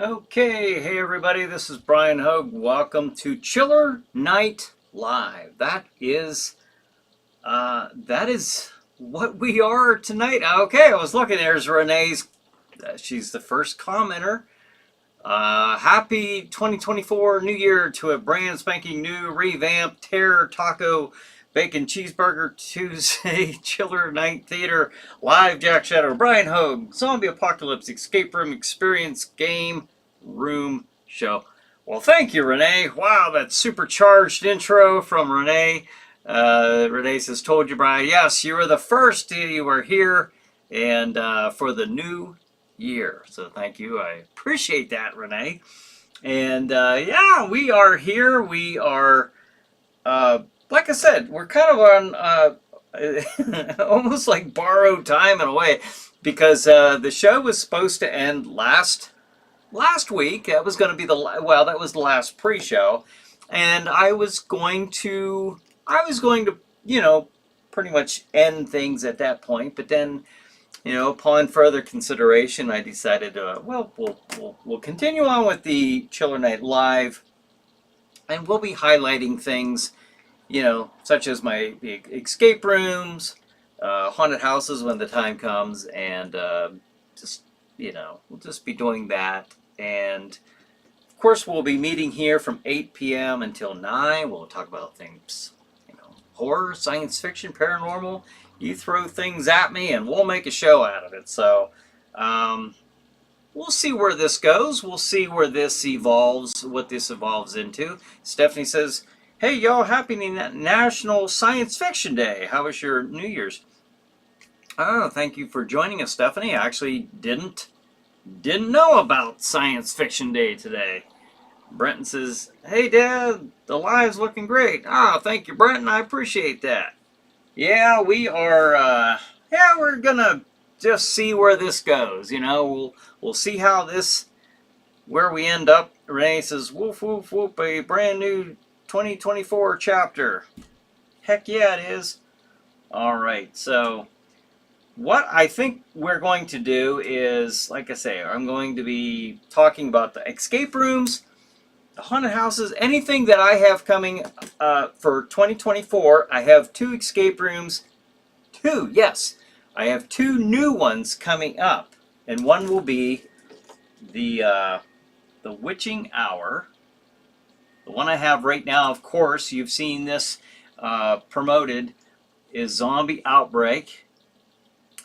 Okay, hey everybody, this is Bryan Hogue. Welcome to Chiller Night Live. That is what we are tonight. Okay, I was looking. There's Renee's. She's the first commenter. Happy 2024 New Year to a brand spanking new revamped Terror Taco Bacon Cheeseburger Tuesday Chiller Night Theater Live Jack Shadow Bryan Hogue Zombie Apocalypse Escape Room Experience Game Room Show. Well, thank you, Renee. Wow, that supercharged intro from Renee. Renee says, "Told you, Bryan. Yes, you were the first. You were here, and for the new year. So thank you. I appreciate that, Renee. And yeah, we are here. We are, like I said, we're kind of on almost like borrowed time in a way, because the show was supposed to end last week. That was going to be that was the last pre-show, and I was going to pretty much end things at that point. But then, upon further consideration, I decided, we'll continue on with the Chiller Night Live, and we'll be highlighting things, such as my escape rooms, haunted houses when the time comes, and we'll just be doing that. And of course, we'll be meeting here from 8 p.m. until 9. We'll talk about things, horror, science fiction, paranormal. You throw things at me and we'll make a show out of it. So we'll see where this goes. We'll see where this evolves, what this evolves into. Stephanie says, "Hey y'all, happy National Science Fiction Day. How was your New Year's?" Oh, thank you for joining us, Stephanie. I actually didn't know about Science Fiction Day today. Brenton says, "Hey Dad, the live's looking great." Ah, thank you, Brenton. I appreciate that. Yeah, we are. We're gonna just see where this goes. We'll see how where we end up. Renee says, "Woof woof whoop! A brand new 2024 chapter." Heck yeah, it is. All right, so what I think we're going to do is, like I say, I'm going to be talking about the escape rooms, the haunted houses, anything that I have coming for 2024. I have 2 escape rooms. 2, yes. I have 2 new ones coming up. And one will be the Witching Hour. The one I have right now, of course, you've seen this promoted, is Zombie Outbreak.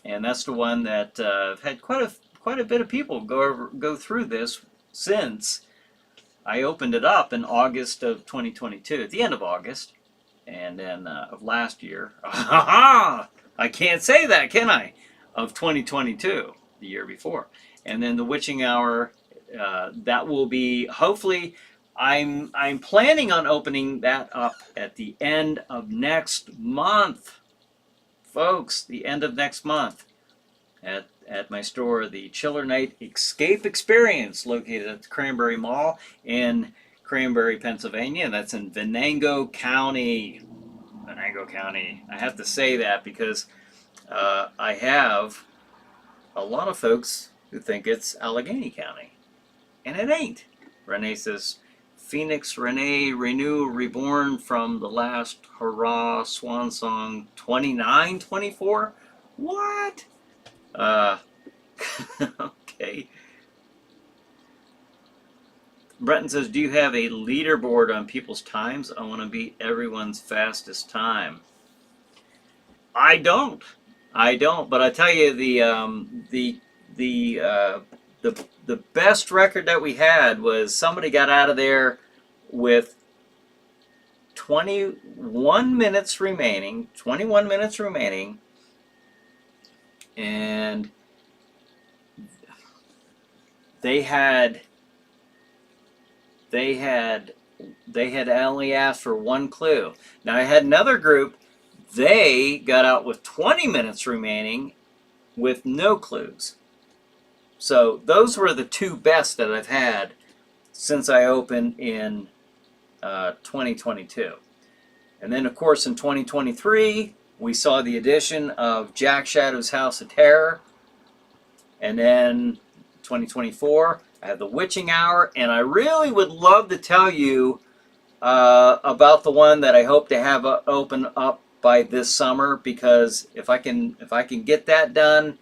And that's the one that I've had quite a bit of people go through this since I opened it up in August of 2022, at the end of August, and then of last year. I can't say that, can I? Of 2022, the year before. And then the Witching Hour, that will be, hopefully, I'm planning on opening that up at the end of next month. Folks, the end of next month at my store, the Chiller Night Escape Experience, located at the Cranberry Mall in Cranberry, Pennsylvania. That's in Venango County. Venango County. I have to say that because I have a lot of folks who think it's Allegheny County, and it ain't. Renee says, "Phoenix Renee Renew Reborn from the last hurrah swan song 29-24." What? Okay. Breton says, "Do you have a leaderboard on people's times? I want to beat everyone's fastest time." I don't. But I tell you, the best record that we had was somebody got out of there with 21 minutes remaining, and they had only asked for 1 clue. Now I had another group, they got out with 20 minutes remaining with no clues. So those were the 2 best that I've had since I opened in 2022. And then, of course, in 2023, we saw the addition of Jack Shadow's House of Terror. And then 2024, I have the Witching Hour, and I really would love to tell you about the one that I hope to have open up by this summer, because if I can get that done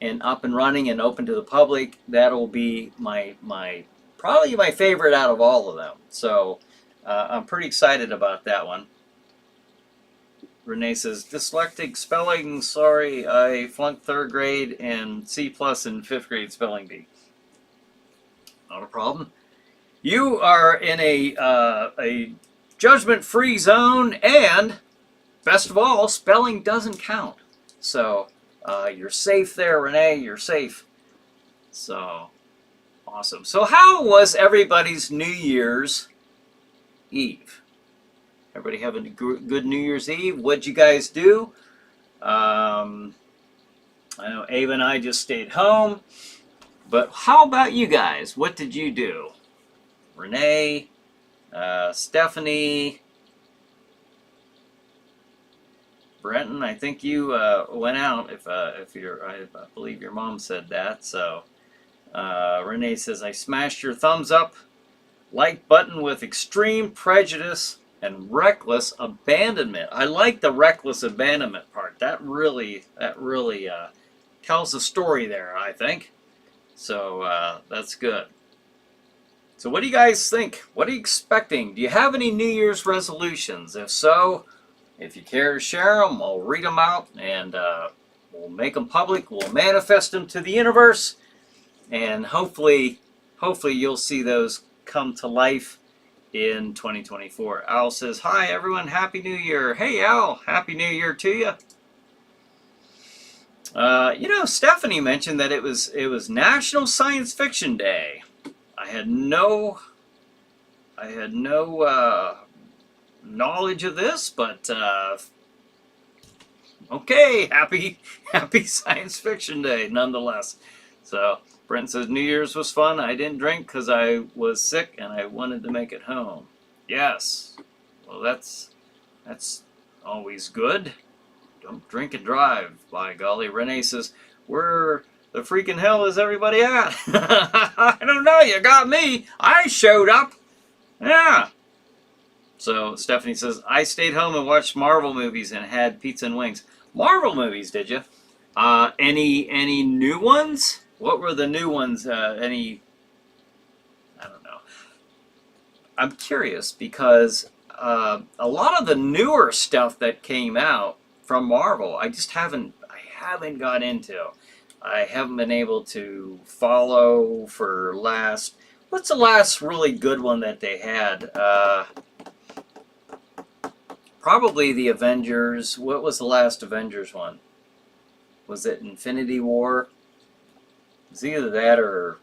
and up and running and open to the public, that'll be my probably my favorite out of all of them. So I'm pretty excited about that one. Renee says, dyslexic spelling, sorry, I flunked 3rd grade and C+ in 5th grade spelling bee. Not a problem. You are in a judgment-free zone, and best of all, spelling doesn't count. So you're safe there, Renee, you're safe. So awesome. So how was everybody's New Year's Eve? Everybody have a good New Year's Eve? What'd you guys do? I know Ava and I just stayed home. But how about you guys? What did you do? Renee, Stephanie, Brenton, I think you went out. If you're, I believe your mom said that. So Renee says, I smashed your thumbs up like button with extreme prejudice and reckless abandonment. I like the reckless abandonment part. That really tells the story there, I think. So that's good. So what do you guys think? What are you expecting? Do you have any New Year's resolutions? If so, if you care to share them, I'll read them out, and we'll make them public. We'll manifest them to the universe, and hopefully you'll see those come to life in 2024. Al says, hi everyone, Happy New Year. Hey Al, Happy New Year to you. You know, Stephanie mentioned that it was National Science Fiction Day. I had no knowledge of this, but okay, happy Science Fiction Day nonetheless. So Brent says, New Year's was fun. I didn't drink because I was sick and I wanted to make it home. Yes. Well, that's always good. Don't drink and drive, by golly. Renee says, where the freaking hell is everybody at? I don't know. You got me. I showed up. Yeah. So Stephanie says, I stayed home and watched Marvel movies and had pizza and wings. Marvel movies, did you? Any new ones? What were the new ones? I don't know. I'm curious because a lot of the newer stuff that came out from Marvel, I haven't got into. I haven't been able to follow for what's the last really good one that they had? Probably the Avengers. What was the last Avengers one? Was it Infinity War? It's either that or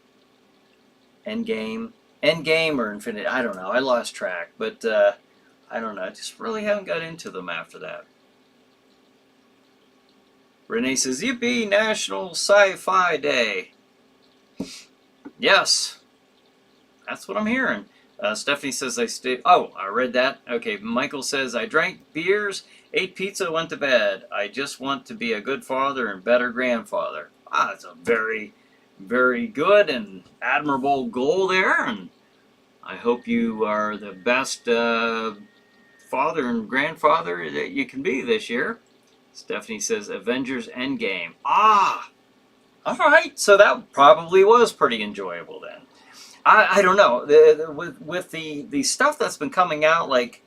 Endgame. Endgame or Infinity. I don't know. I lost track. But I don't know. I just really haven't got into them after that. Renee says, yippee, National Sci-Fi Day. Yes. That's what I'm hearing. Stephanie says, I read that. Okay, Michael says, I drank beers, ate pizza, went to bed. I just want to be a good father and better grandfather. That's a very, very good and admirable goal there. And I hope you are the best father and grandfather that you can be this year. Stephanie says, Avengers Endgame. All right. So that probably was pretty enjoyable then. I don't know. With the stuff that's been coming out, like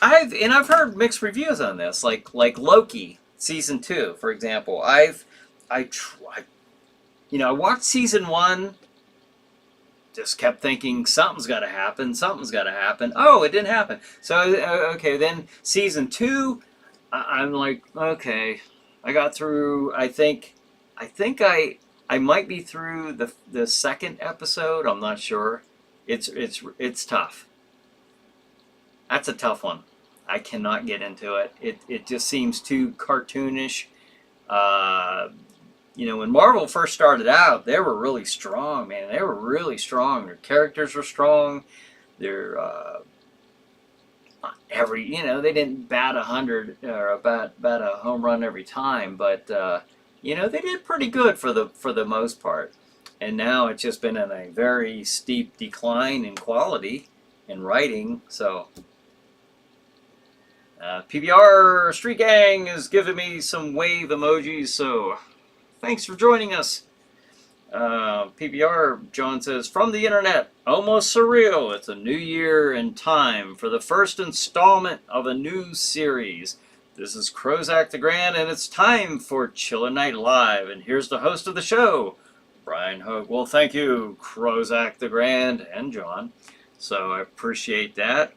I've heard mixed reviews on this, like Loki season 2, for example. I watched season 1, just kept thinking something's got to happen. Oh, it didn't happen. So okay, then season 2, I'm like, okay, I got through. I think I might be through the second episode. I'm not sure. It's tough. That's a tough one. I cannot get into it. It just seems too cartoonish. When Marvel first started out, they were really strong, man. They were really strong. Their characters were strong. Their they didn't bat 100 or bat a home run every time, but they did pretty good for the most part. and now it's just been in a very steep decline in quality in writing. So PBR Street Gang is giving me some wave emojis, so thanks for joining us. PBR, John says, from the internet, almost surreal. It's a new year and time for the first installment of a new series. This is Crozak the Grand, and it's time for Chiller Night Live. And here's the host of the show, Bryan Hogue. Well, thank you, Crozak the Grand and John. So I appreciate that.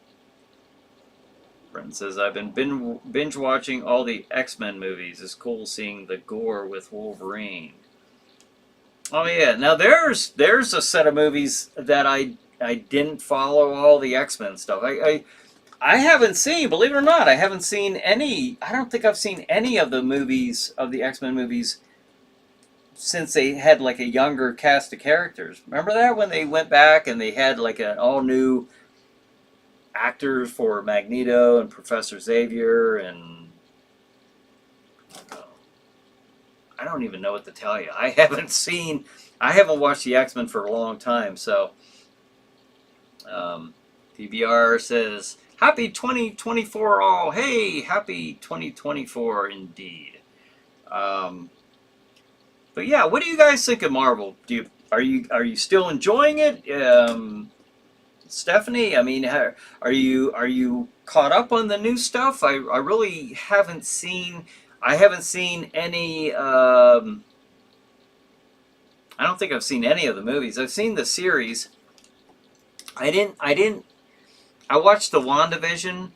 Brent says, I've been binge watching all the X-Men movies. It's cool seeing the gore with Wolverine. Oh yeah, now there's a set of movies that I didn't follow all the X-Men stuff. I haven't seen, believe it or not, I haven't seen any. I don't think I've seen any of the movies of the X-Men movies since they had like a younger cast of characters. Remember that when they went back and they had like an all new actors for Magneto and Professor Xavier and I don't even know what to tell you. I haven't watched the X-Men for a long time, so PBR says, happy 2024 all. Hey, happy 2024 indeed. But yeah, what do you guys think of Marvel? Are you still enjoying it? Stephanie, I mean, are you caught up on the new stuff? I really haven't seen. I haven't seen any. I don't think I've seen any of the movies. I've seen the series. I watched the WandaVision.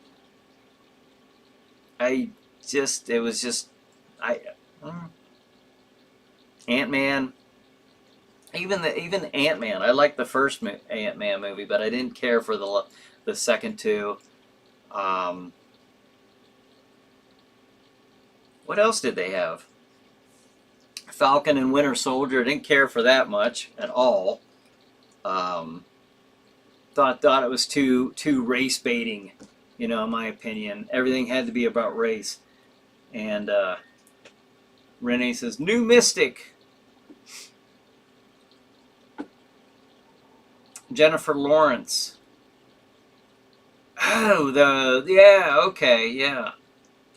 Ant-Man. Even Ant-Man. I liked the first Ant-Man movie, but I didn't care for the second two. What else did they have? Falcon and Winter Soldier. Didn't care for that much at all. Thought it was too race baiting, in my opinion. Everything had to be about race. And Renee says, New Mystic. Jennifer Lawrence. Oh, the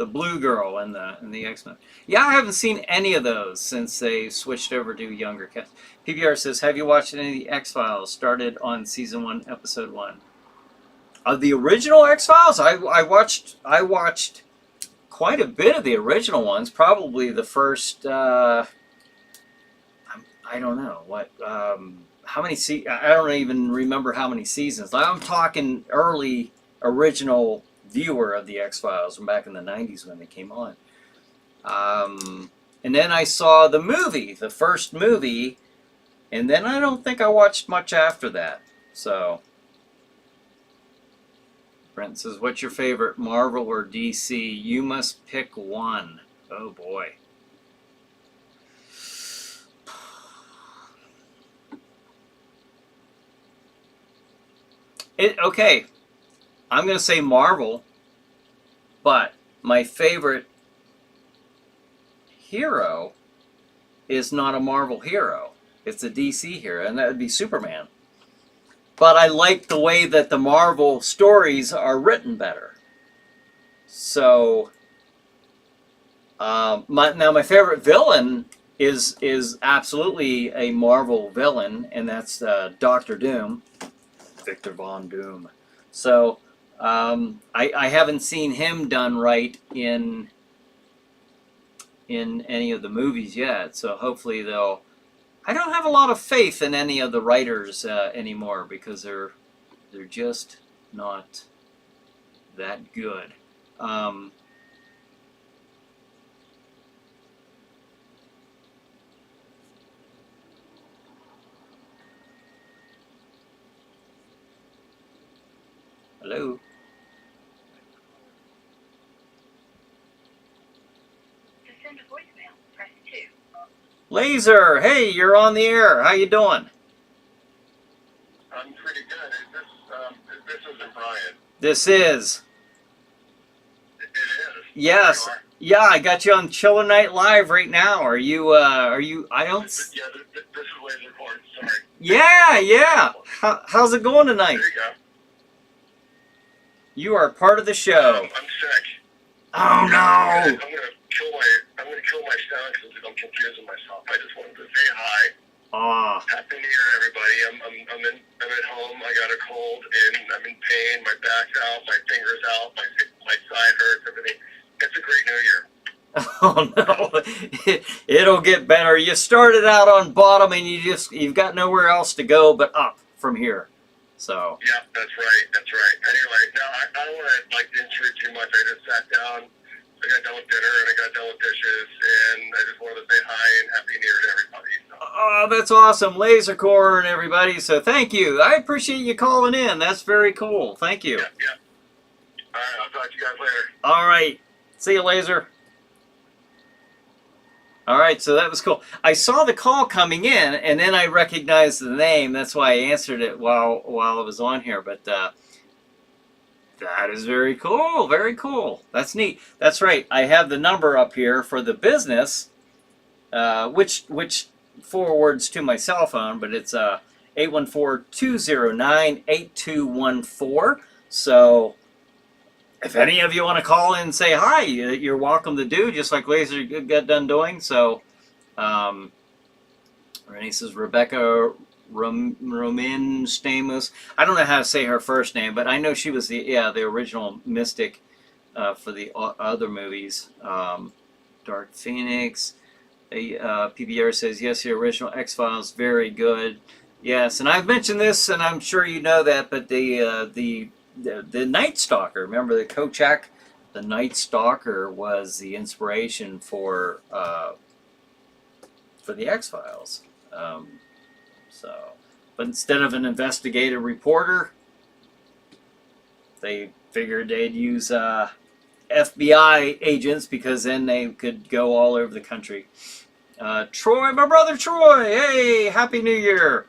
Blue Girl and the X-Men. Yeah, I haven't seen any of those since they switched over to younger cast. PBR says, have you watched any of the X-Files? Started on season 1, episode 1. Of the original X-Files, I watched quite a bit of the original ones. Probably the first. I don't know what. How many? I don't even remember how many seasons. I'm talking early original viewer of the X-Files from back in the 90s when they came on. And then I saw the first movie, and then I don't think I watched much after that. So, Brent says, what's your favorite, Marvel or DC? You must pick one. Oh boy. Okay, I'm going to say Marvel, but my favorite hero is not a Marvel hero. It's a DC hero, and that would be Superman. But I like the way that the Marvel stories are written better. So, my favorite villain is absolutely a Marvel villain, and that's Doctor Doom. Victor Von Doom. So I haven't seen him done right in any of the movies yet. So hopefully they'll. I don't have a lot of faith in any of the writers anymore because they're just not that good. Hello. To send a voicemail, press 2. Laser, hey, you're on the air. How you doing? I'm pretty good. This isn't Bryan. This is. It is. Yes. Yeah, I got you on Chiller Night Live right now. Are you? I don't. Yeah, this is laser cord. Sorry. Yeah, yeah. How's it going There tonight? you go. You are part of the show. I'm sick. Oh no. I'm gonna kill my sound because I'm confusing myself. I just wanted to say hi. Ah. Happy New Year, everybody. I'm at home. I got a cold and I'm in pain. My back's out. My fingers out. My side hurts. Everything. It's a great New Year. Oh no. It'll get better. You started out on bottom and you've got nowhere else to go but up from here. So. Yeah, that's right. That's right. Anyway, no, I don't want to intrude too much. I just sat down. I got done with dinner and I got done with dishes, and I just wanted to say hi and Happy New Year to everybody. So. Oh, that's awesome. Laser core and everybody. So thank you. I appreciate you calling in. That's very cool. Thank you. Yeah, yeah. All right, I'll talk to you guys later. All right. See you, Laser. All right, so that was cool. I saw the call coming in, and then I recognized the name. That's why I answered it while I was on here. But that is very cool. Very cool. That's neat. That's right. I have the number up here for the business, which forwards to my cell phone, but it's 814-209-8214. So if any of you want to call in and say hi, you're welcome to do, just like Laser got done doing. So Renee says Rebecca Romin Stamos. I don't know how to say her first name, but I know she was the original Mystic for the other movies. Dark Phoenix. PBR says, yes, the original X-Files, very good. Yes, and I've mentioned this, and I'm sure you know that, but the Night Stalker, remember the Kochak? The Night Stalker was the inspiration for the X-Files. But instead of an investigative reporter, they figured they'd use FBI agents because then they could go all over the country. Troy, my brother Troy, hey, Happy New Year.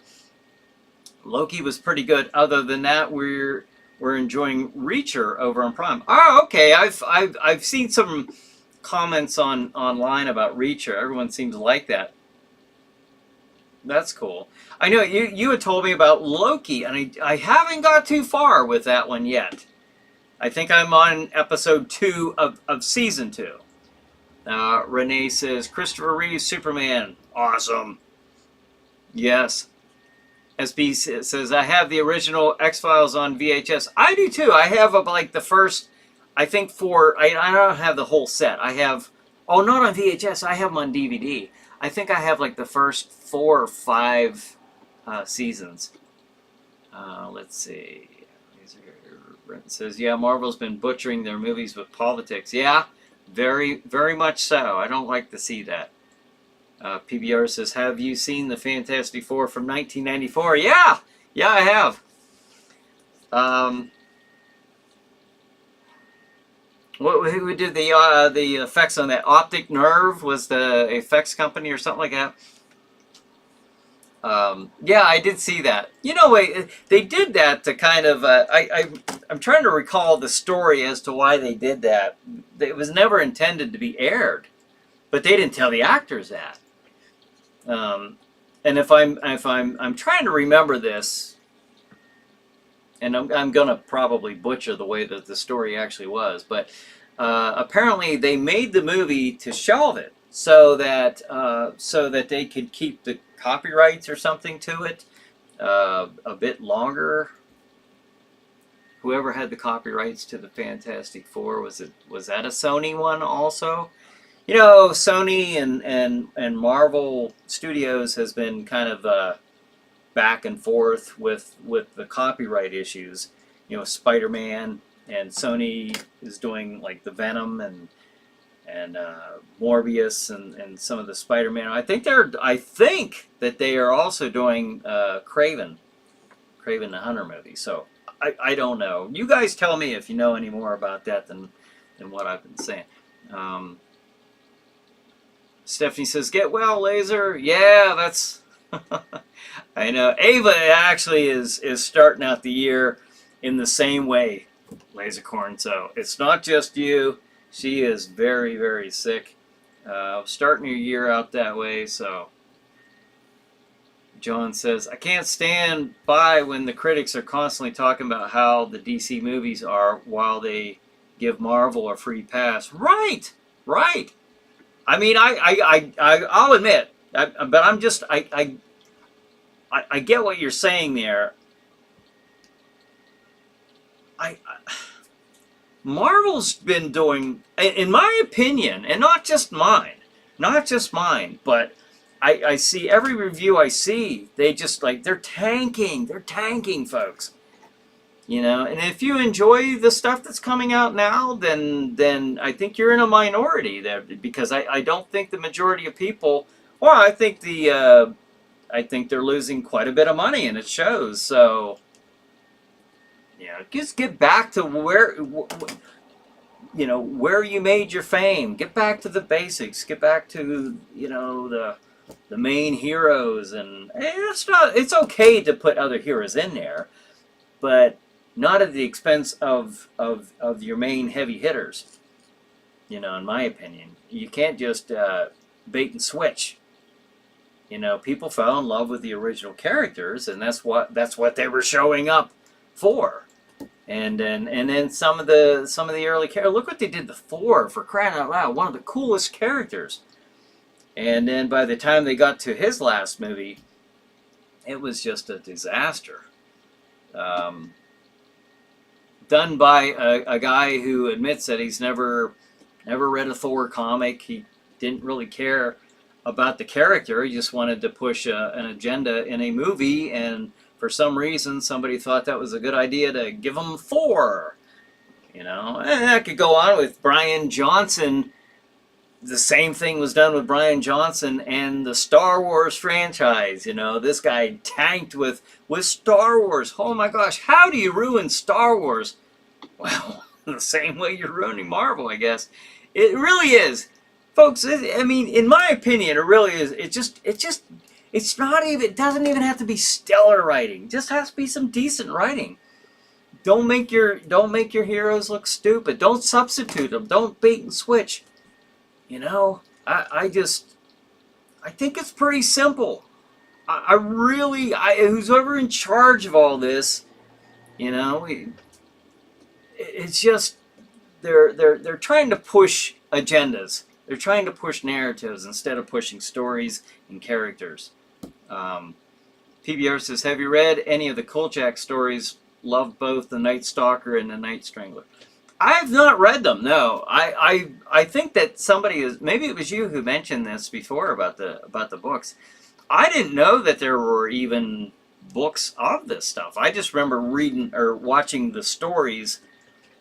Loki was pretty good. Other than that, we're enjoying Reacher over on Prime. Oh, okay. I've seen some comments online about Reacher. Everyone seems to like that. That's cool. I know you had told me about Loki, and I haven't got too far with that one yet. I think I'm on episode 2 of season 2. Renee says, Christopher Reeve, Superman. Awesome. Yes. SB says, I have the original X-Files on VHS. I do too. I have like the first, I think I don't have the whole set. I have, not on VHS. I have them on DVD. I think I have like the first 4 or 5 seasons. Let's see. Brent says, yeah, Marvel's been butchering their movies with politics. Yeah, very, very much so. I don't like to see that. PBR says, have you seen the Fantastic Four from 1994? Yeah, I have. Who did the effects on that? Optic Nerve was the effects company or something like that. Yeah, I did see that. You know, they did that to kind of. I'm trying to recall the story as to why they did that. It was never intended to be aired, but they didn't tell the actors that. And if I'm trying to remember this, and I'm gonna probably butcher the way that the story actually was, but apparently they made the movie to shelve it so that they could keep the copyrights or something to it a bit longer. Whoever had the copyrights to the Fantastic Four, was that a Sony one also? You know, Sony and Marvel Studios has been kind of back and forth with the copyright issues. You know, Spider-Man, and Sony is doing like the Venom and Morbius and some of the Spider-Man. I think that they are also doing Kraven the Hunter movie. So I don't know. You guys tell me if you know any more about that than what I've been saying. Stephanie says, "Get well, Laser." Yeah, that's. I know. Ava actually is starting out the year in the same way, Lasercorn. So it's not just you. She is very, very sick. Starting your year out that way, so. John says, I can't stand by when the critics are constantly talking about how the DC movies are while they give Marvel a free pass. Right, right. I mean, I'll admit, but I'm just, I get what you're saying there. Marvel's been doing, in my opinion, and not just mine, but I see every review I see, they just like, they're tanking, folks. You know, and if you enjoy the stuff that's coming out now, then I think you're in a minority there, because I don't think the majority of people, well, I think they're losing quite a bit of money, and it shows. So, you know, just get back to where you made your fame. Get back to the basics. Get back to, the main heroes, and it's okay to put other heroes in there, but not at the expense of your main heavy hitters. In my opinion, you can't just bait and switch. People fell in love with the original characters, and that's what they were showing up for. And then some of the early characters. Look what they did to Thor, for crying out loud! One of the coolest characters. And then by the time they got to his last movie, it was just a disaster. Done by a guy who admits that he's never read a Thor comic. He didn't really care about the character. He just wanted to push an agenda in a movie, and for some reason somebody thought that was a good idea to give him Thor. And that could go on with Bryan Johnson. The same thing was done with Bryan Johnson and the Star Wars franchise. This guy tanked with Star Wars. Oh my gosh, how do you ruin Star Wars? Well, the same way you're ruining Marvel, I guess. It really is. Folks, in my opinion, it really is. It doesn't even have to be stellar writing. It just has to be some decent writing. Don't make your heroes look stupid. Don't substitute them. Don't bait and switch. I think it's pretty simple. Who's ever in charge of all this, it's just they're trying to push agendas. They're trying to push narratives instead of pushing stories and characters. PBR says, have you read any of the Kolchak stories? Love both the Night Stalker and the Night Strangler. I have not read them. No, I think that maybe it was you who mentioned this before about the books. I didn't know that there were even books of this stuff. I just remember reading or watching the stories,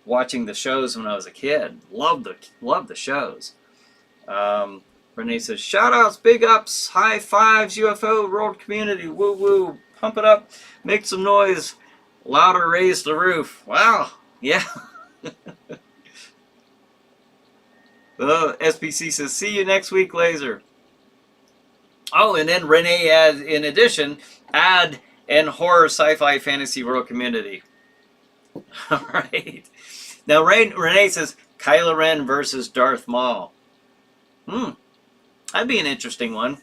watching the shows when I was a kid. Loved the shows. Renee says, shout outs, big ups, high fives, UFO world community, woo woo, pump it up, make some noise, louder, raise the roof. Wow, yeah. SPC says, see you next week, Laser. Oh, and then Renee adds, in addition, add and horror sci-fi fantasy world community. All right. Now, Renee says, Kylo Ren versus Darth Maul. That'd be an interesting one.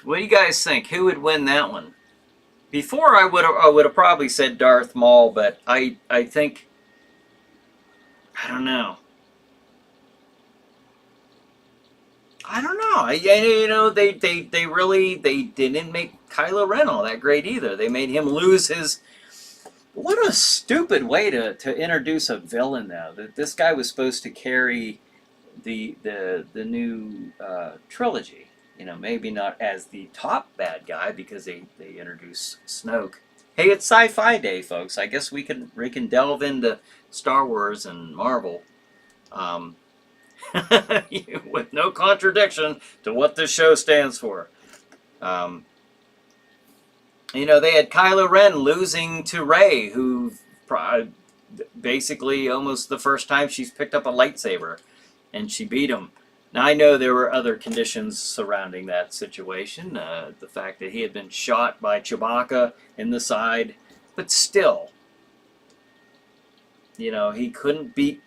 What do you guys think? Who would win that one? Before I would have probably said Darth Maul, but I think, I don't know. They really didn't make Kylo Ren all that great either. They made him lose his. What a stupid way to introduce a villain, though. That this guy was supposed to carry the new trilogy. Maybe not as the top bad guy, because they introduced Snoke. Hey, it's Sci-Fi Day, folks. I guess we can delve into Star Wars and Marvel, with no contradiction to what this show stands for. They had Kylo Ren losing to Rey, who basically almost the first time she's picked up a lightsaber, and she beat him. Now, I know there were other conditions surrounding that situation. The fact that he had been shot by Chewbacca in the side. But still, You know, he couldn't beat.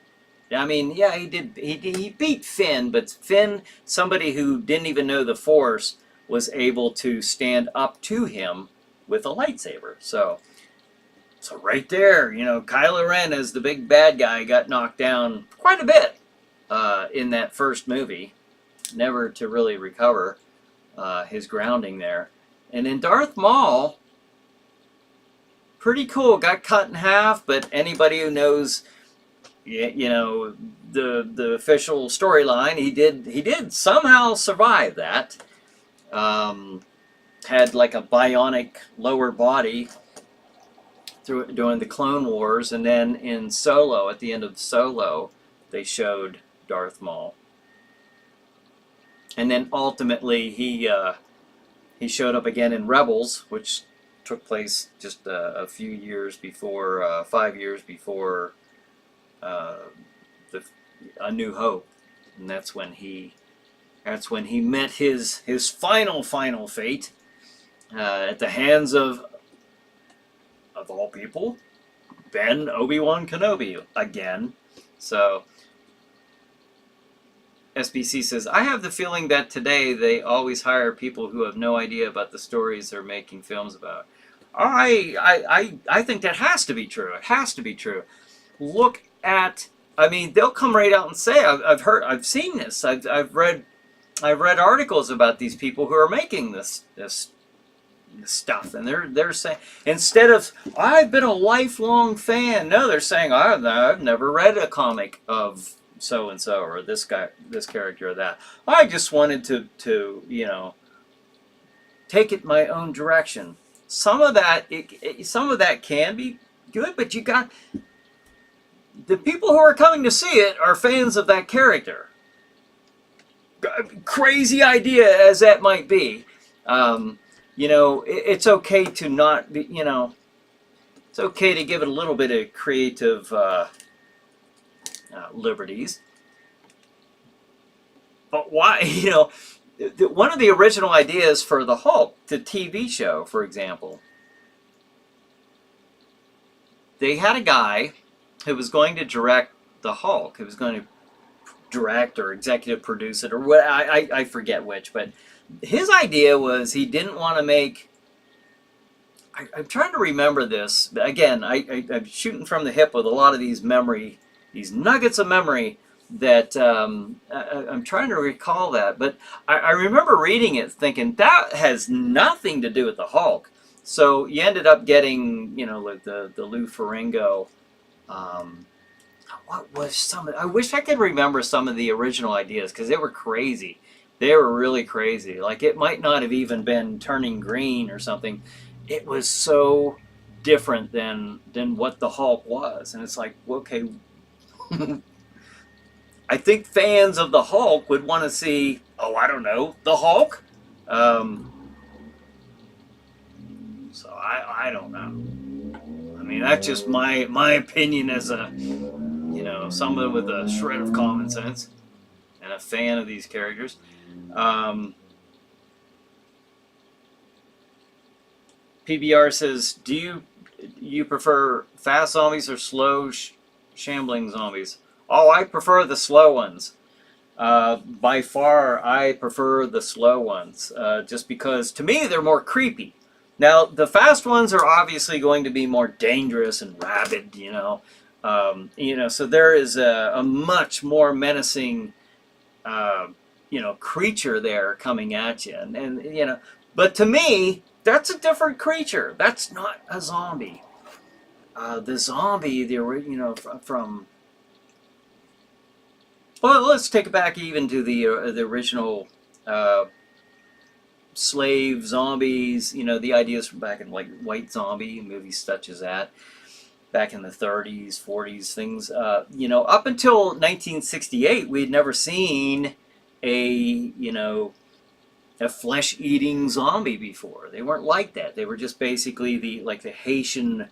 I mean, yeah, he did. He beat Finn, but Finn, somebody who didn't even know the Force, was able to stand up to him with a lightsaber. So right there, you know, Kylo Ren as the big bad guy got knocked down quite a bit in that first movie, never to really recover his grounding there. And then Darth Maul, pretty cool, got cut in half, but anybody who knows, you know, the official storyline, he did somehow survive that. Had like a bionic lower body during the Clone Wars, and then in Solo, at the end of Solo, they showed Darth Maul. And then ultimately he showed up again in Rebels, which took place just a few years before, 5 years before A New Hope, and that's when he met his final fate at the hands of all people, Obi-Wan Kenobi again. So SBC says, I have the feeling that today they always hire people who have no idea about the stories they're making films about. I think that has to be true. It has to be true. Look at, I mean, they'll come right out and say, I've seen this. I've read articles about these people who are making this stuff, and they're saying, instead of I've been a lifelong fan, no, they're saying I've never read a comic of so and so, or this character, or that. I just wanted to you know, take it my own direction. Some of that can be good, but you got the people who are coming to see it are fans of that character. Crazy idea as that might be. You know, it's okay to not be, you know, it's okay to give it a little bit of creative liberties. But why, you know, one of the original ideas for the Hulk, the TV show, for example, they had a guy who was going to direct the Hulk, who was going to direct or executive produce it, or what, I forget which, but his idea was he didn't want to make, I'm trying to remember this, again, I'm shooting from the hip with a lot of these nuggets of memory that I'm trying to recall that, but I remember reading it thinking that has nothing to do with the Hulk. So you ended up getting, you know, like the Lou Ferrigno, what was some, I wish I could remember some of the original ideas, because they were crazy. They were really crazy. Like, it might not have even been turning green or something. It was so different than what the Hulk was. And it's like, okay, I think fans of the Hulk would want to see, oh, I don't know, the Hulk? So I don't know. I mean, that's just my opinion as a, you know, someone with a shred of common sense and a fan of these characters. PBR says, do you prefer fast zombies or slow shambling zombies? Oh, I prefer the slow ones. By far, I prefer the slow ones, just because, to me, they're more creepy. Now, the fast ones are obviously going to be more dangerous and rabid, you know. So there is a much more menacing, you know, creature there coming at you. And, you know, but to me, that's a different creature. That's not a zombie. The zombie, you know, from... Well, let's take it back even to the original slave zombies, you know, the ideas from back in like White Zombie, movies such as that, back in the 30s, 40s, things. You know, up until 1968, we had never seen you know, a flesh-eating zombie before. They weren't like that. They were just basically the Haitian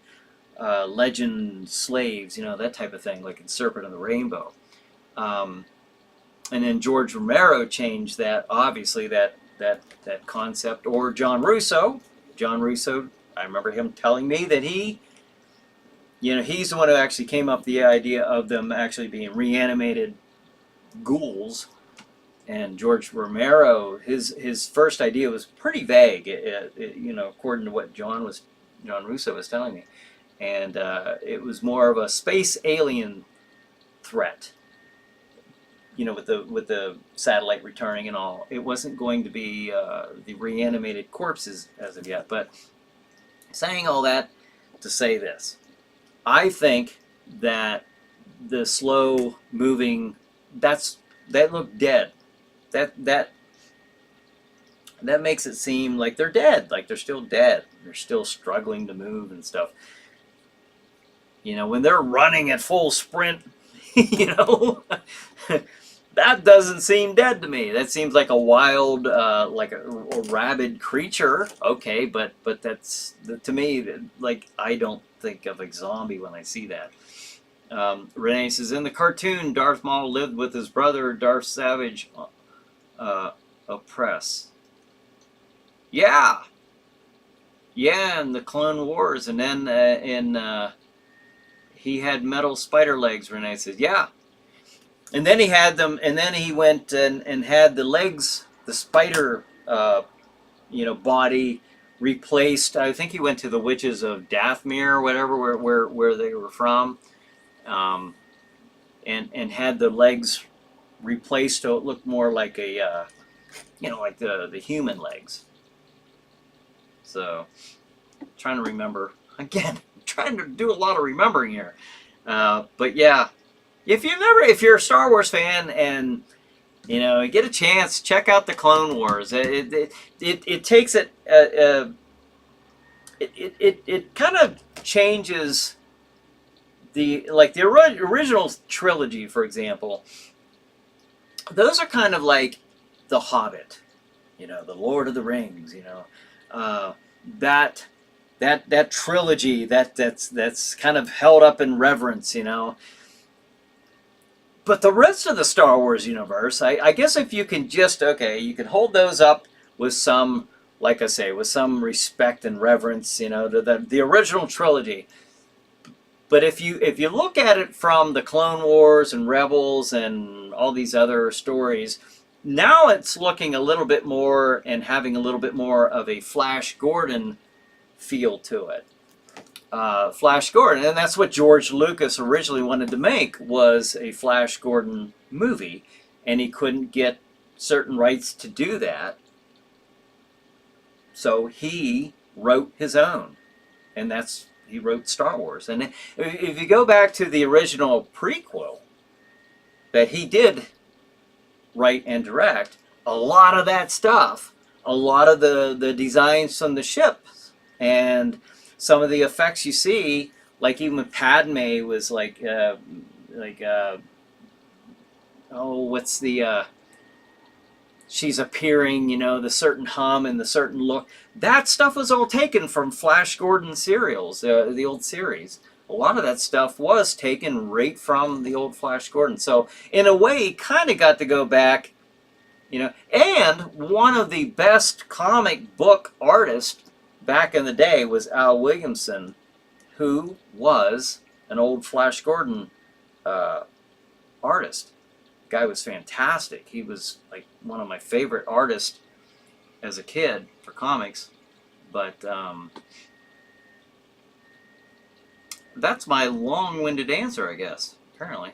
legend slaves, you know, that type of thing, like in Serpent and the Rainbow. And then George Romero changed that, obviously, that concept. Or John Russo, I remember him telling me that he you know, he's the one who actually came up with the idea of them actually being reanimated ghouls. And George Romero, his first idea was pretty vague, you know, according to what John Russo was telling me, and it was more of a space alien threat. You know, with the satellite returning and all, it wasn't going to be the reanimated corpses as of yet. But saying all that to say this, I think that the slow moving, that looked dead. That makes it seem like they're dead, like they're still dead. They're still struggling to move and stuff. You know, when they're running at full sprint, you know, that doesn't seem dead to me. That seems like a wild, like a rabid creature. Okay, but that's, to me, like, I don't think of a zombie when I see that. Renee says, in the cartoon, Darth Maul lived with his brother, Darth Savage, oppress. Yeah, in the Clone Wars, and then he had metal spider legs. Renee says, yeah, and then he had them, and then he went and had the legs, the spider, you know, body replaced. I think he went to the witches of Dathomir or whatever, where they were from, and had the legs replaced so it looked more like a, you know, like the human legs. So, trying to remember again. Trying to do a lot of remembering here, but yeah, if you're a Star Wars fan and you know you get a chance, check out the Clone Wars. It takes it. It kind of changes the original trilogy, for example. Those are kind of like The Hobbit, you know, The Lord of the Rings, you know, that trilogy that's kind of held up in reverence, you know. But the rest of the Star Wars universe, I guess if you can just, okay, you can hold those up with some, like I say, with some respect and reverence, you know, to the original trilogy. But if you look at it from the Clone Wars and Rebels and all these other stories, now it's looking a little bit more and having a little bit more of a Flash Gordon feel to it. Flash Gordon, and that's what George Lucas originally wanted to make, was a Flash Gordon movie, and he couldn't get certain rights to do that, so he wrote his own, and he wrote Star Wars. And if you go back to the original prequel that he did write and direct, a lot of that stuff, a lot of the designs from the ships and some of the effects you see, like even when Padme was like what's the she's appearing, you know, the certain hum and the certain look, that stuff was all taken from Flash Gordon serials, the old series. A lot of that stuff was taken right from the old Flash Gordon. So in a way, kind of got to go back, you know. And one of the best comic book artists back in the day was Al Williamson, who was an old Flash Gordon artist. The guy was fantastic. He was like one of my favorite artists as a kid for comics. But that's my long-winded answer, I guess, apparently.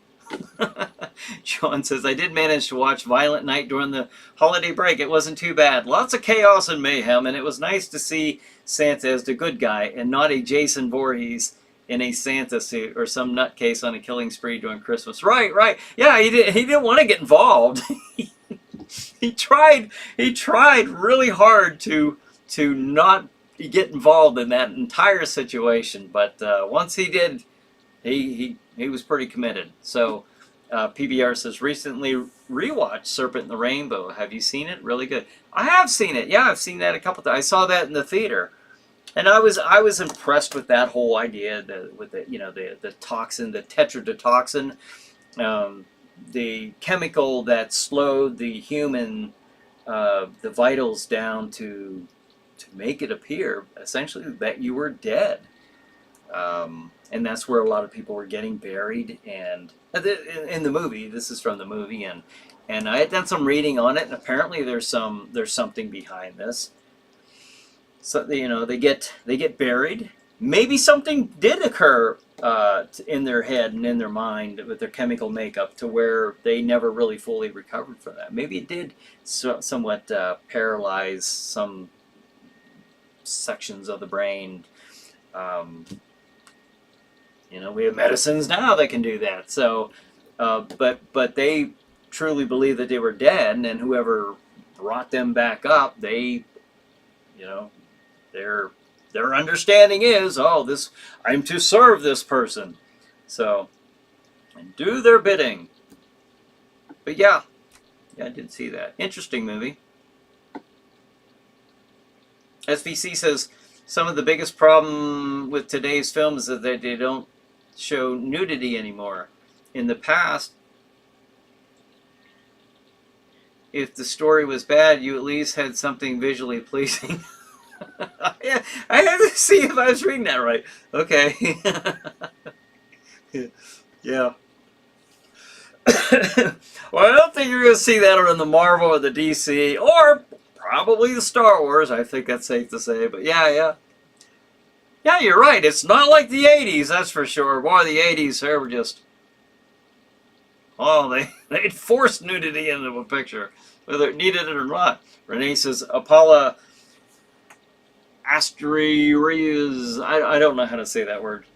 Sean says, I did manage to watch Violent Night during the holiday break. It wasn't too bad. Lots of chaos and mayhem, and it was nice to see Santa as the good guy and not a Jason Voorhees in a Santa suit or some nutcase on a killing spree during Christmas. Right. Yeah, he didn't want to get involved. he tried really hard to not get involved in that entire situation, but once he did, he was pretty committed. So PBR says, recently rewatched Serpent in the Rainbow. Have you seen it? Really good. I have seen it. Yeah, I've seen that a couple times. I saw that in the theater, and I was impressed with that whole idea, with the toxin, the tetrodotoxin, the chemical that slowed the human the vitals down to make it appear essentially that you were dead. And that's where a lot of people were getting buried. And in the movie, this is from the movie, and I had done some reading on it, and apparently there's something behind this. So they get buried. Maybe something did occur in their head and in their mind with their chemical makeup to where they never really fully recovered from that. Maybe it did somewhat paralyze some sections of the brain. We have medicines now that can do that. So, but they truly believe that they were dead, and whoever brought them back up, they, their understanding is, I'm to serve this person, so, and do their bidding. But yeah, I did see that. Interesting movie. SVC says some of the biggest problem with today's films is that they don't show nudity anymore. In the past, if the story was bad, you at least had something visually pleasing. Yeah, I had to see if I was reading that right. Okay. Yeah. Well, I don't think you're going to see that on the Marvel or the DC, or probably the Star Wars. I think that's safe to say. But yeah. Yeah, you're right. It's not like the 80s, that's for sure. Boy, the 80s, they were just... they'd force nudity into a picture, whether it needed it or not. Renee says, Apollo Asterius, I don't know how to say that word.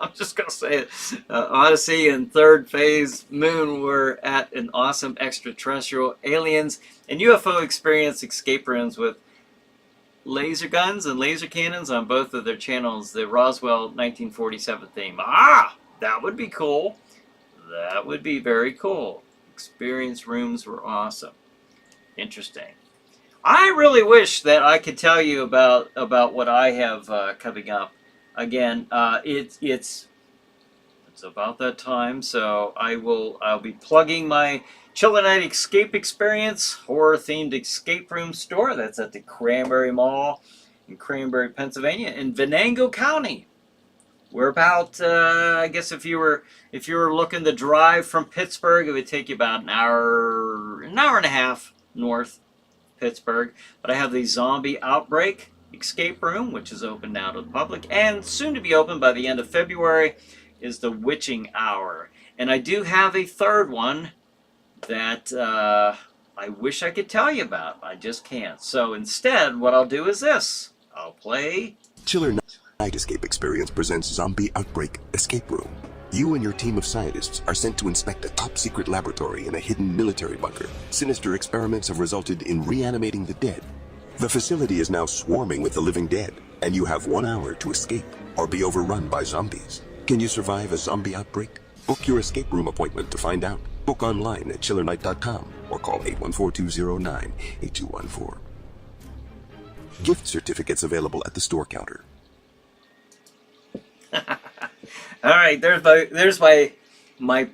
I'm just going to say it. Odyssey and Third Phase Moon were at an awesome extraterrestrial aliens and UFO experience escape rooms with laser guns and laser cannons on both of their channels. The Roswell 1947 theme. That would be cool. That would be very cool. Experience rooms were awesome. Interesting. I really wish that I could tell you about what I have coming up. Again, it's about that time, so I'll be plugging my Chiller Night Escape Experience horror-themed escape room store. That's at the Cranberry Mall in Cranberry, Pennsylvania, in Venango County. We're about, I guess, if you were looking to drive from Pittsburgh, it would take you about an hour and a half north Pittsburgh. But I have the Zombie Outbreak Escape Room, which is open now to the public, and soon to be open by the end of February is the Witching Hour. And I do have a third one that I wish I could tell you about. I just can't. So instead, what I'll do is this. I'll play... Chiller Night Escape Experience presents Zombie Outbreak Escape Room. You and your team of scientists are sent to inspect a top-secret laboratory in a hidden military bunker. Sinister experiments have resulted in reanimating the dead. The facility is now swarming with the living dead, and you have 1 hour to escape or be overrun by zombies. Can you survive a zombie outbreak? Book your escape room appointment to find out. Book online at chillernight.com or call 814-209-8214. Gift certificates available at the store counter. All right, there's my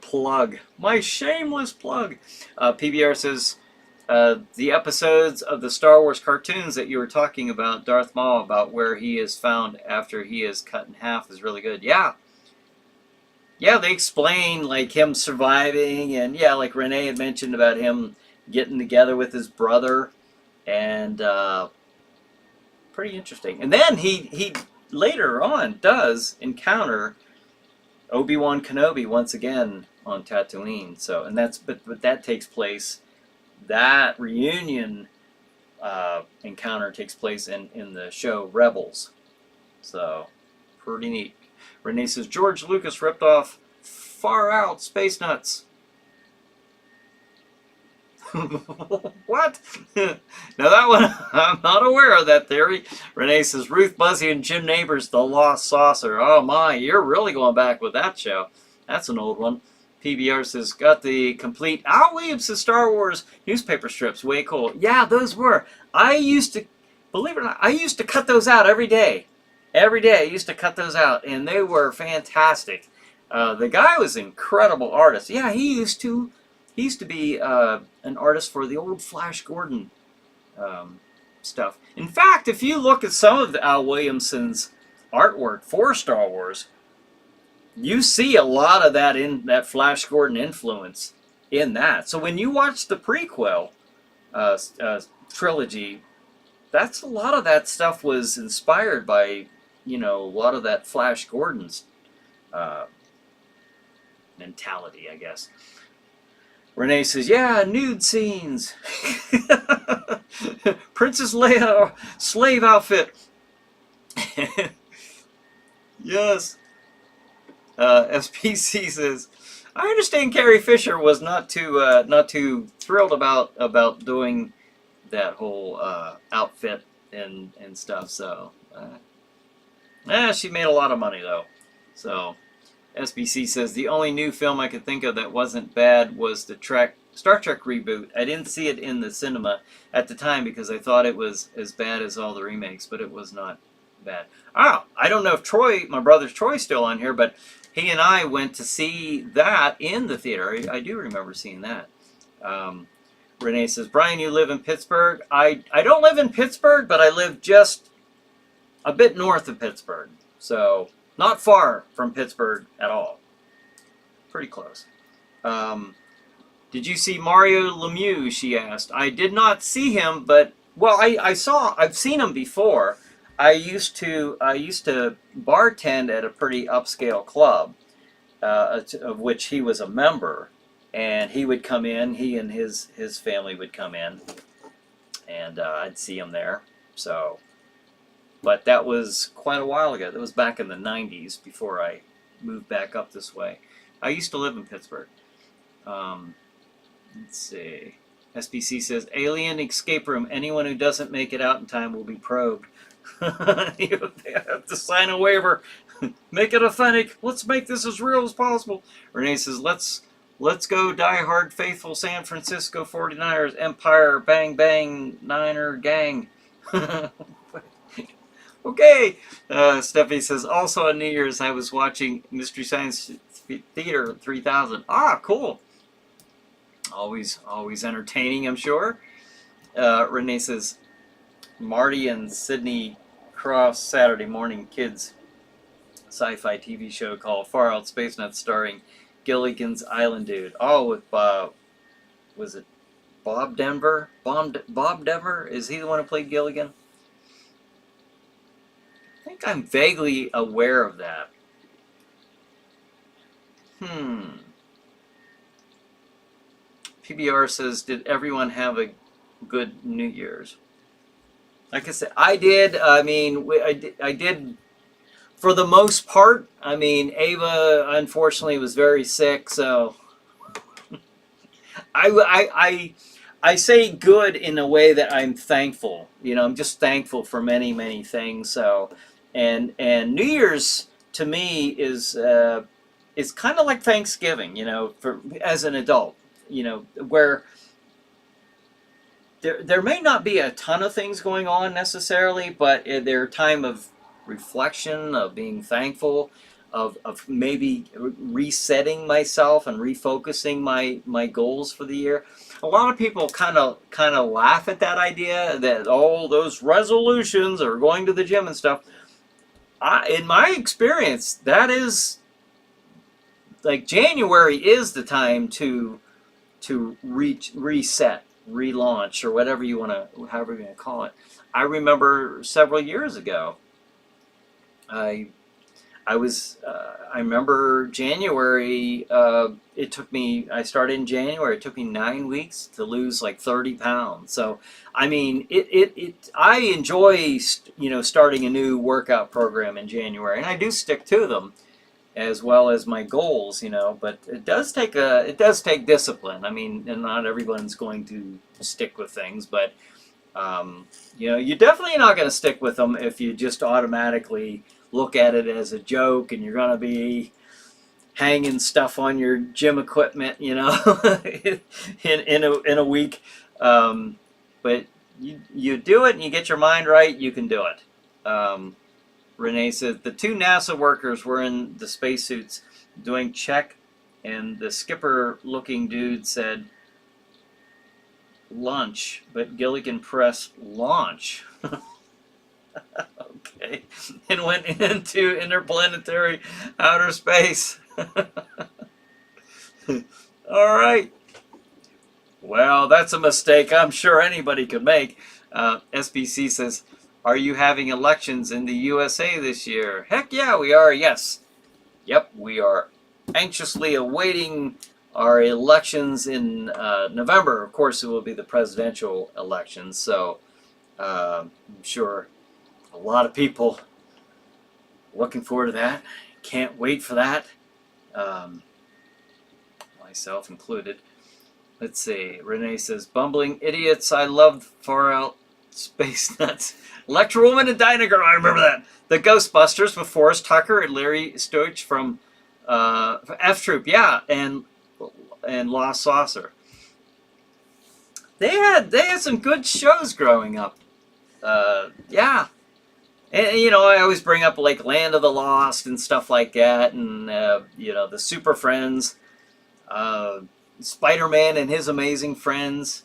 plug, my shameless plug. PBR says the episodes of the Star Wars cartoons that you were talking about, Darth Maul, about where he is found after he is cut in half, is really good. Yeah, they explain like him surviving, and yeah, like Renee had mentioned about him getting together with his brother, and pretty interesting. And then he later on does encounter Obi-Wan Kenobi once again on Tatooine. So, and that's but that takes place. That reunion encounter takes place in the show Rebels. So, pretty neat. Renee says George Lucas ripped off Far Out Space Nuts. What? Now that one, I'm not aware of that theory. Renee says Ruth Buzzy and Jim Neighbors, The Lost Saucer. Oh my, you're really going back with that show. That's an old one. PBR says got the complete Al Williams' Star Wars newspaper strips. Way cool. Yeah, those were. I used to, believe it or not, I used to cut those out every day. Every day I used to cut those out, and they were fantastic. The guy was an incredible artist. Yeah, he used to be an artist for the old Flash Gordon stuff. In fact, if you look at some of the Al Williamson's artwork for Star Wars, you see a lot of that in that Flash Gordon influence in that. So when you watch the prequel trilogy, that's a lot of that stuff was inspired by, a lot of that Flash Gordon's mentality, I guess. Renee says, yeah, nude scenes. Princess Leia slave outfit. Yes. SPC says, I understand Carrie Fisher was not too thrilled about doing that whole outfit and stuff. So, she made a lot of money though. So, SBC says the only new film I could think of that wasn't bad was the Star Trek reboot. I didn't see it in the cinema at the time because I thought it was as bad as all the remakes, but it was not bad. Oh, I don't know if Troy, my brother Troy's still on here, but he and I went to see that in the theater. I do remember seeing that. Renee says, Brian, you live in Pittsburgh? I don't live in Pittsburgh, but I live just a bit north of Pittsburgh. So, not far from Pittsburgh at all. Pretty close. Did you see Mario Lemieux, she asked. I did not see him, but, well, I've seen him before. I used to bartend at a pretty upscale club, of which he was a member, and he would come in. He and his family would come in, and I'd see him there. So, but that was quite a while ago. That was back in the '90s before I moved back up this way. I used to live in Pittsburgh. Let's see. SBC says, Alien Escape Room. Anyone who doesn't make it out in time will be probed. You have to sign a waiver. Make it authentic. Let's make this as real as possible. Renee says, let's go Die Hard faithful San Francisco 49ers Empire Bang Bang Niner gang. Okay. Stephanie says, also on New Year's I was watching Mystery Science Theater 3000. Ah, cool. Always entertaining, I'm sure. Renee says, Marty and Sydney Cross Saturday morning kids sci-fi TV show called Far Out Space Nuts starring Gilligan's Island Dude. Oh, with was it Bob Denver? Bob Denver? Is he the one who played Gilligan? I think I'm vaguely aware of that. PBR says, did everyone have a good New Year's? Like I said, I did. I mean, I did for the most part. I mean, Ava unfortunately was very sick, so I say good in a way that I'm thankful. I'm just thankful for many, many things. So, and New Year's to me is kind of like Thanksgiving. For as an adult, where there may not be a ton of things going on necessarily, but they're a time of reflection, of being thankful, of maybe resetting myself and refocusing my goals for the year. A lot of people kind of laugh at that idea that those resolutions are going to the gym and stuff. In my experience, that is like January is the time to reset, relaunch, or however you want to call it. I remember several years ago, I remember January, I started in January, it took me 9 weeks to lose like 30 pounds. So, I mean, I enjoy, starting a new workout program in January, and I do stick to them as well as my goals, but it does take discipline. I mean, and not everyone's going to stick with things, but you're definitely not going to stick with them if you just automatically look at it as a joke and you're going to be hanging stuff on your gym equipment, in a week. But you do it and you get your mind right, you can do it. Renee said the two NASA workers were in the spacesuits doing check, and the skipper-looking dude said lunch, but Gilligan pressed launch. Okay. yesterday and went into interplanetary outer space. All right. Well, that's a mistake I'm sure anybody could make. SBC says, are you having elections in the USA this year? Heck yeah, we are. Yes. Yep, we are anxiously awaiting our elections in November. Of course, it will be the presidential elections. So I'm sure a lot of people looking forward to that. Can't wait for that. Myself included. Let's see. Renee says, bumbling idiots I loved far out space nuts. Electra Woman and Dinah Girl, I remember that. The Ghostbusters with Forrest Tucker and Larry Stoich from F Troop, yeah, and Lost Saucer. They had some good shows growing up. Yeah. And, you know, I always bring up like Land of the Lost and stuff like that, and, you know, the Super Friends, Spider-Man and His Amazing Friends.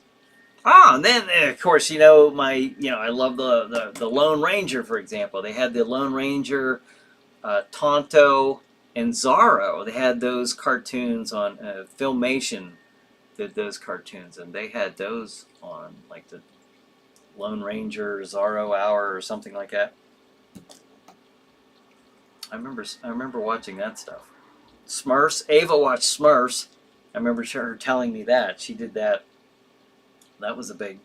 And then, of course, you know, I love the Lone Ranger, for example. They had the Lone Ranger, Tonto, and Zorro. They had those cartoons on Filmation, did those cartoons, and they had those on, like the Lone Ranger, Zorro Hour, or something like that. I remember watching that stuff. Smurfs. Ava watched Smurfs. I remember her telling me that. She did that. That was a big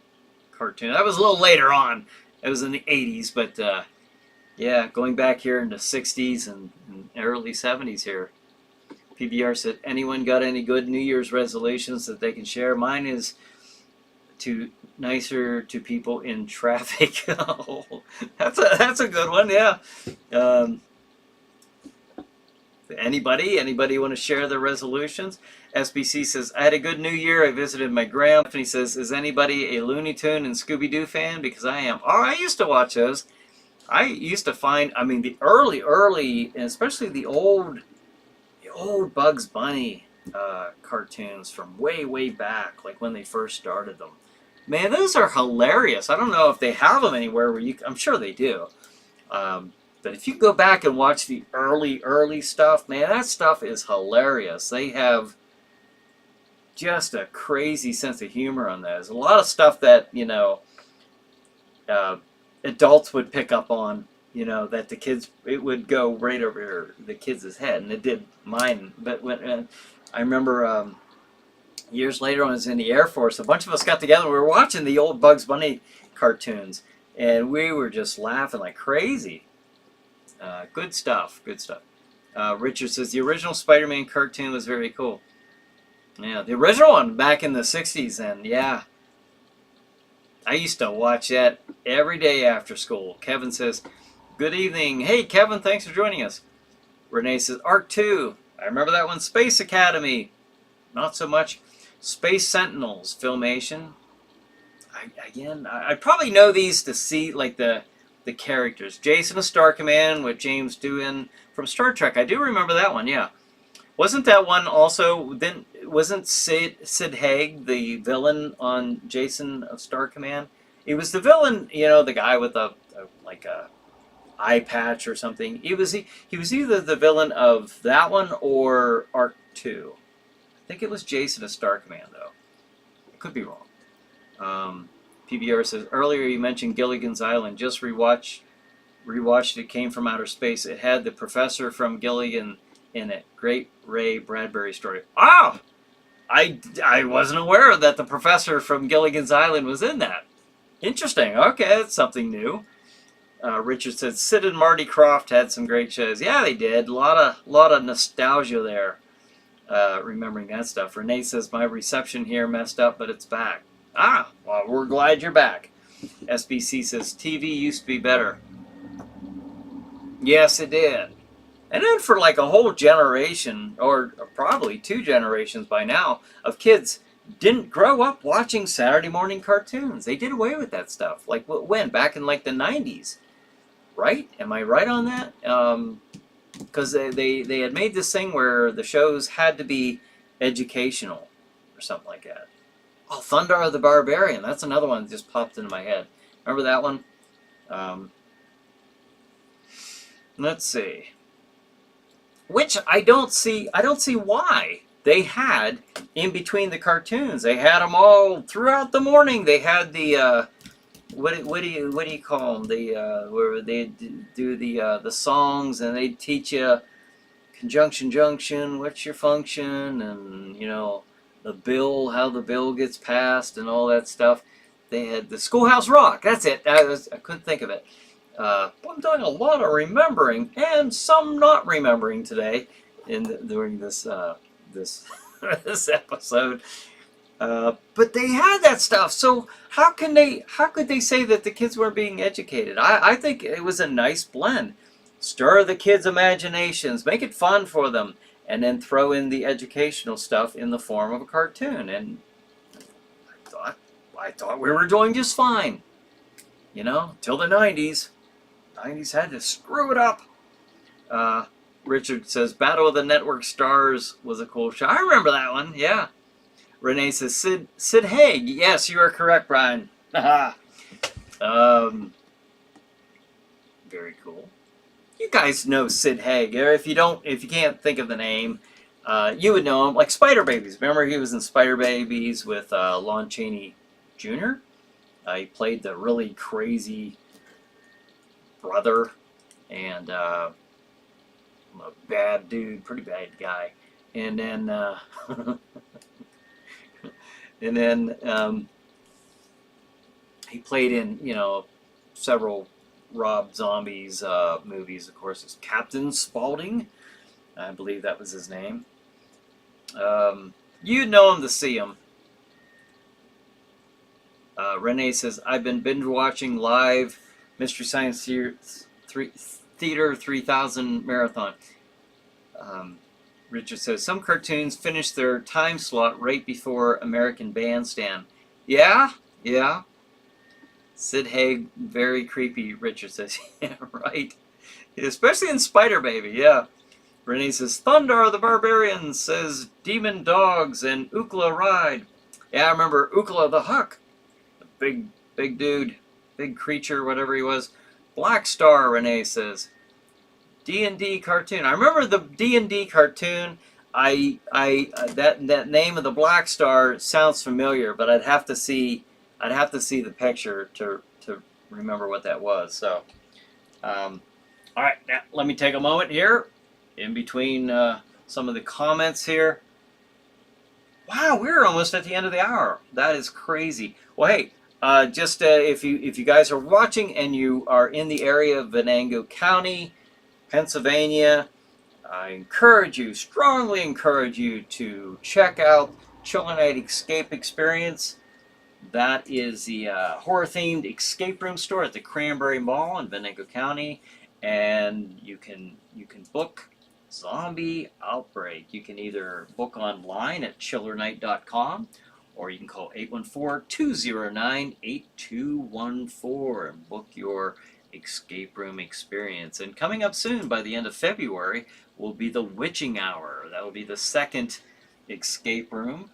cartoon. That was a little later on. It was in the 80s, but yeah, going back here in the 60s and early 70s here. PBR said, anyone got any good New Year's resolutions that they can share? Mine is to nicer to people in traffic. Oh, that's a good one, yeah. Anybody want to share their resolutions? SBC says, I had a good New Year. I visited my grandma. And he says, is anybody a Looney Tune and Scooby-Doo fan? Because I am. Oh, I used to watch those. I used to find, I mean, the early, and especially the old Bugs Bunny cartoons from way back, like when they first started them. Man, those are hilarious. I don't know if they have them anywhere where I'm sure they do. But if you go back and watch the early stuff, man, that stuff is hilarious. They have just a crazy sense of humor on those. A lot of stuff that, you know, adults would pick up on, you know, that the kids, it would go right over the kids' head, and it did mine. But when I remember years later when I was in the Air Force, a bunch of us got together and we were watching the old Bugs Bunny cartoons, and we were just laughing like crazy. Good stuff, good stuff. Richard says, the original Spider-Man cartoon was very cool. Yeah, the original one back in the 60s, and yeah. I used to watch that every day after school. Kevin says, good evening. Hey, Kevin, thanks for joining us. Renee says, Arc 2. I remember that one. Space Academy. Not so much. Space Sentinels. Filmation. I probably know these to see, like, the characters. Jason of Star Command with James Doohan from Star Trek. I do remember that one, yeah. Wasn't that one also, then wasn't Sid Haig the villain on Jason of Star Command? He was the villain, you know, the guy with a eye patch or something. He was either the villain of that one or Arc 2. I think it was Jason of Star Command, though. I could be wrong. PBR says, earlier you mentioned Gilligan's Island. Just rewatched it. Came from outer space. It had the professor from Gilligan in it. Great Ray Bradbury story. Oh! I wasn't aware that the professor from Gilligan's Island was in that. Interesting. Okay, that's something new. Richard said, Sid and Marty Krofft had some great shows. Yeah, they did. A lot of nostalgia there. Remembering that stuff. Renee says, my reception here messed up, but it's back. Ah, well, we're glad you're back. SBC says, TV used to be better. Yes, it did. And then for like a whole generation, or probably 2 generations by now, of kids didn't grow up watching Saturday morning cartoons. They did away with that stuff. Like when? Back in like the 90s. Right? Am I right on that? Because they had made this thing where the shows had to be educational or something like that. Oh, Thundar the Barbarian. That's another one that just popped into my head. Remember that one? let's see. Which I don't see why. They had, in between the cartoons, they had them all throughout the morning. They had the, what do you call them? The, where they do the songs, and they teach you conjunction junction, what's your function, and, you know, the bill, how the bill gets passed, and all that stuff. They had the Schoolhouse Rock. That's it. I couldn't think of it. I'm doing a lot of remembering and some not remembering today during this this episode. But they had that stuff. So how could they say that the kids weren't being educated? I think it was a nice blend. Stir the kids' imaginations, make it fun for them, and then throw in the educational stuff in the form of a cartoon. And I thought we were doing just fine. You know, till the 90s. 90s had to screw it up. Richard says, Battle of the Network Stars was a cool show. I remember that one, yeah. Renee says, Sid Haig. Yes, you are correct, Brian. Very cool. You guys know Sid Haig. If you can't think of the name, you would know him. Like Spider Babies. Remember he was in Spider Babies with Lon Chaney Jr.? He played the really crazy brother, and a bad dude, pretty bad guy. And then he played in, you know, several Rob Zombie's movies. Of course, it's Captain Spaulding. I believe that was his name. You'd know him to see him. Renee says, I've been binge watching live Mystery Science Theater 3000 marathon. Richard says, some cartoons finish their time slot right before American Bandstand. Yeah. Sid Haig, very creepy, Richard says. Yeah, right. Especially in Spider Baby, yeah. Renee says, Thundar the Barbarian says, Demon Dogs and Ookla Ride. Yeah, I remember Ookla the Huck. The big dude, big creature, whatever he was. Black Star, Renee says. D&D cartoon. I remember the D&D cartoon. That name of the Black Star sounds familiar, but I'd have to see the picture to remember what that was. So, all right, now let me take a moment here, in between some of the comments here. Wow, we're almost at the end of the hour. That is crazy. Well, hey, just if you guys are watching and you are in the area of Venango County, Pennsylvania, I strongly encourage you to check out Chiller Night Escape Experience. That is the horror-themed escape room store at the Cranberry Mall in Venango County, and you can book Zombie Outbreak. You can either book online at chillernight.com, or you can call 814-209-8214 and book your escape room experience. And coming up soon, by the end of February, will be the Witching Hour. That will be the second escape room.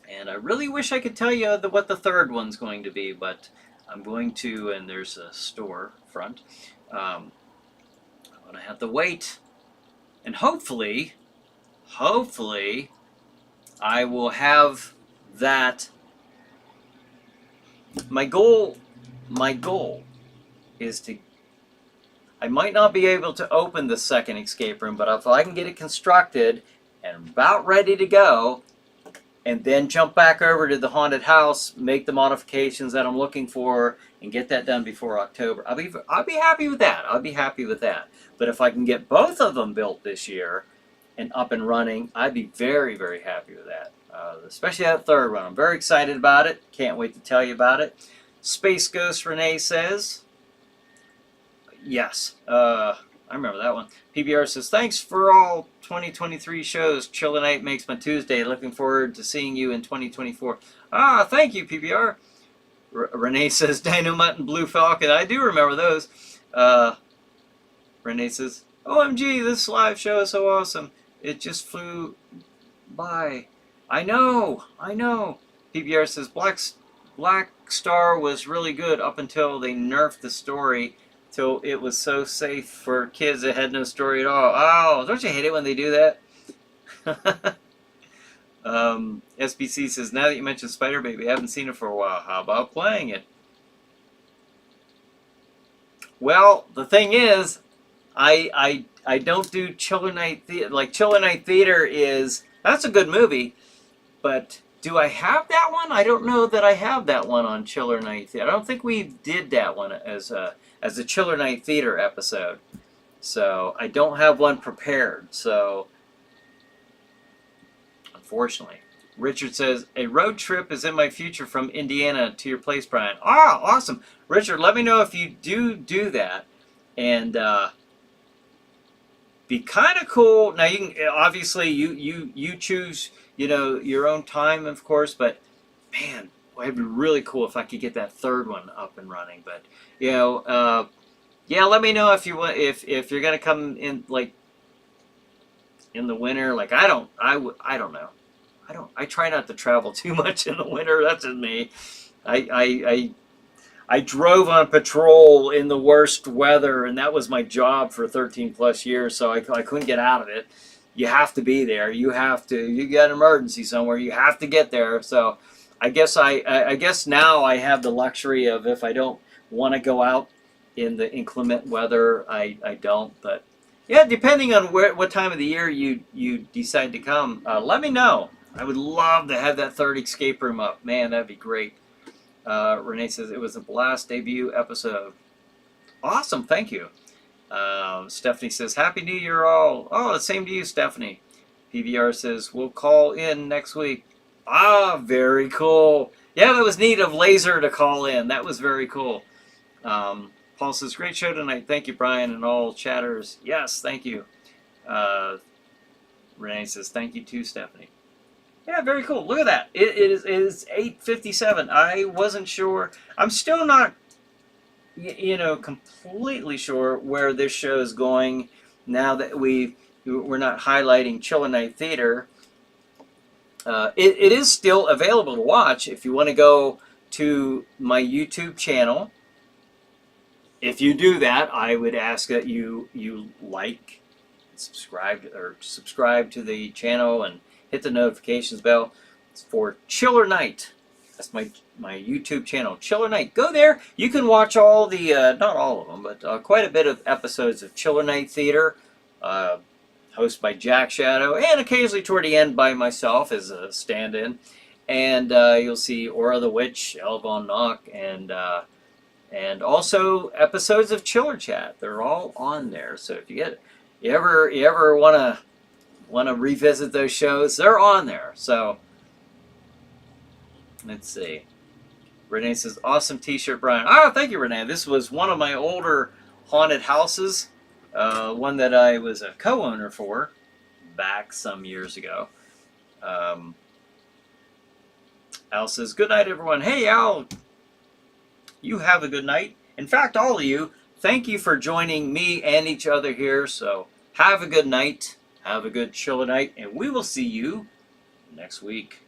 And I really wish I could tell you what the third one's going to be, but I'm going to, and there's a store front. I'm going to have to wait. And hopefully, I will have that. My goal is to, I might not be able to open the second escape room, but if I can get it constructed and about ready to go, and then jump back over to the haunted house, make the modifications that I'm looking for, and get that done before October, I'll be happy with that. I'll be happy with that. But if I can get both of them built this year and up and running, I'd be very, very happy with that. Especially that third one. I'm very excited about it. Can't wait to tell you about it. Space Ghost Renee says, yes, I remember that one. PBR says, thanks for all 2023 shows. Chiller Night makes my Tuesday. Looking forward to seeing you in 2024. Thank you, PBR. Renee says, Dynamite and Blue Falcon. I do remember those. Renee says, OMG, this live show is so awesome. It just flew by. I know. PBR says, Black Star was really good up until they nerfed the story till it was so safe for kids that had no story at all. Oh, don't you hate it when they do that? SBC says, now that you mentioned Spider Baby, I haven't seen it for a while. How about playing it? Well, the thing is, I don't do Chiller Night Theater. Like, Chiller Night Theater is, that's a good movie, but do I have that one? I don't know that I have that one on Chiller Night Theater. I don't think we did that one as a Chiller Night Theater episode. So I don't have one prepared. So unfortunately, Richard says, a road trip is in my future from Indiana to your place, Brian. Oh, awesome. Richard, let me know if you do that. And be kind of cool. Now, you can, obviously, you choose, your own time, of course. But, man, it'd be really cool if I could get that third one up and running. But, yeah, let me know if you want, if you're going to come in, like, in the winter. Like, I don't know. I try not to travel too much in the winter. That's just me. I drove on patrol in the worst weather, and that was my job for 13 plus years, so I couldn't get out of it. You have to be there. You got an emergency somewhere, you have to get there. So I guess I guess now I have the luxury of, if I don't want to go out in the inclement weather, I don't. But yeah, depending on what time of the year you decide to come, let me know. I would love to have that third escape room up. Man, that'd be great. Renee says, it was a blast debut episode. Awesome, thank you. Stephanie says, Happy New Year all. Oh, the same to you, Stephanie. PVR says, we'll call in next week. Ah, very cool. Yeah, that was neat of Laser to call in. That was very cool. Paul says, great show tonight. Thank you, Brian, and all chatters. Yes, thank you. Renee says, thank you too, Stephanie. Yeah, very cool. Look at that. It is 8:57. I wasn't sure. I'm still not, completely sure where this show is going now that we're not highlighting Chiller Night Theater. It is still available to watch if you want to go to my YouTube channel. If you do that, I would ask that you like, subscribe to the channel and hit the notifications bell. It's for Chiller Night. That's my YouTube channel, Chiller Night. Go there. You can watch all the, not all of them, but quite a bit of episodes of Chiller Night Theater, hosted by Jack Shadow, and occasionally toward the end by myself as a stand-in. And you'll see Aura the Witch, Elvon Knock, and also episodes of Chiller Chat. They're all on there. So if you ever want to revisit those shows, they're on there. So let's see. Renee says, awesome t-shirt, Brian. Oh, thank you, Renee. This was one of my older haunted houses, one that I was a co-owner for back some years ago. Al says, good night, everyone. Hey, Al, you have a good night. In fact, all of you, thank you for joining me and each other here. So have a good night. Have a good Chiller night, and we will see you next week.